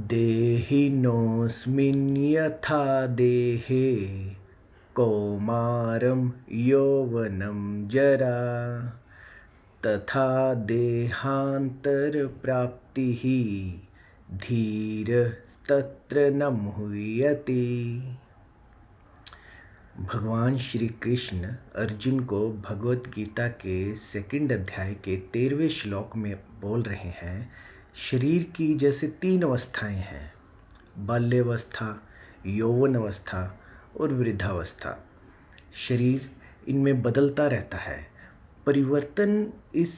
देहिनोऽस्मिन् यथा देहे कौमारं यौवनं जरा तथा देहान्तरप्राप्तिः धीरस्तत्र न मुह्यते। भगवान श्री कृष्ण अर्जुन को भगवत गीता के 2 अध्याय के 13वें श्लोक में बोल रहे हैं, शरीर की जैसे 3 अवस्थाएं हैं, बाल्यावस्था, यौवन अवस्था और वृद्धावस्था। शरीर इनमें बदलता रहता है। परिवर्तन इस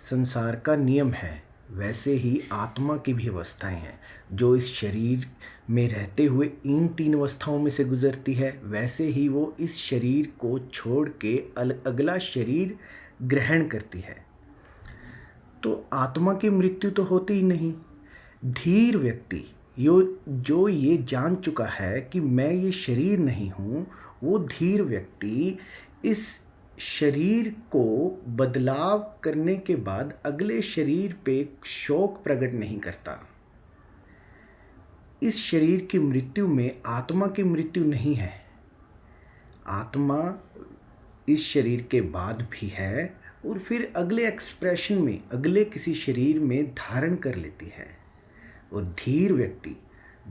संसार का नियम है। वैसे ही आत्मा की भी अवस्थाएं हैं जो इस शरीर में रहते हुए इन 3 अवस्थाओं में से गुजरती है। वैसे ही वो इस शरीर को छोड़ के अगला शरीर ग्रहण करती है। तो आत्मा की मृत्यु तो होती ही नहीं। धीर व्यक्ति जो ये जान चुका है कि मैं ये शरीर नहीं हूँ, वो धीर व्यक्ति इस शरीर को बदलाव करने के बाद अगले शरीर पे शोक प्रकट नहीं करता। इस शरीर की मृत्यु में आत्मा की मृत्यु नहीं है। आत्मा इस शरीर के बाद भी है और फिर अगले एक्सप्रेशन में अगले किसी शरीर में धारण कर लेती है। और धीर व्यक्ति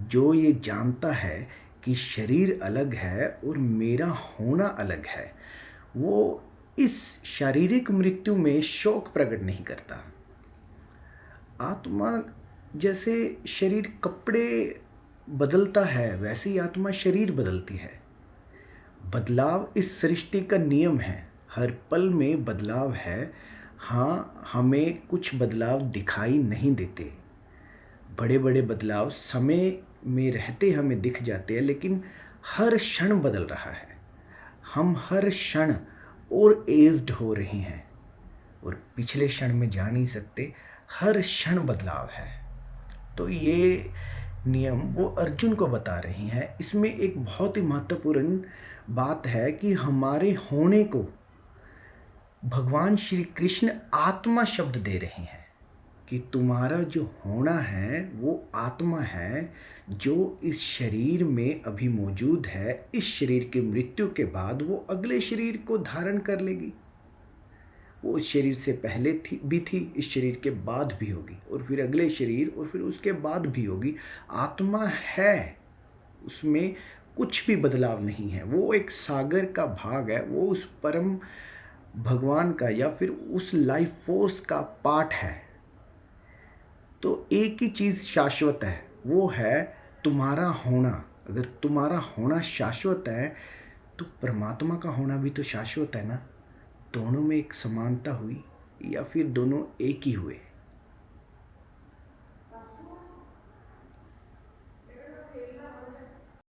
जो ये जानता है कि शरीर अलग है और मेरा होना अलग है, वो इस शारीरिक मृत्यु में शोक प्रकट नहीं करता। आत्मा जैसे शरीर कपड़े बदलता है, वैसे ही आत्मा शरीर बदलती है। बदलाव इस सृष्टि का नियम है। हर पल में बदलाव है। हाँ, हमें कुछ बदलाव दिखाई नहीं देते। बड़े बड़े बदलाव समय में रहते हमें दिख जाते हैं, लेकिन हर क्षण बदल रहा है। हम हर क्षण और एज्ड हो रहे हैं और पिछले क्षण में जा नहीं सकते। हर क्षण बदलाव है। तो ये नियम वो अर्जुन को बता रही हैं। इसमें एक बहुत ही महत्वपूर्ण बात है कि हमारे होने को भगवान श्री कृष्ण आत्मा शब्द दे रहे हैं कि तुम्हारा जो होना है वो आत्मा है, जो इस शरीर में अभी मौजूद है। इस शरीर की मृत्यु के बाद वो अगले शरीर को धारण कर लेगी। वो इस शरीर से पहले थी, इस शरीर के बाद भी होगी, और फिर अगले शरीर, और फिर उसके बाद भी होगी। आत्मा है, उसमें कुछ भी बदलाव नहीं है। वो एक सागर का भाग है। वो उस परम भगवान का या फिर उस लाइफ फोर्स का पार्ट है। तो एक ही चीज़ शाश्वत है, वो है तुम्हारा होना। अगर तुम्हारा होना शाश्वत है तो परमात्मा का होना भी तो शाश्वत है ना। दोनों में एक समानता हुई या फिर दोनों एक ही हुए।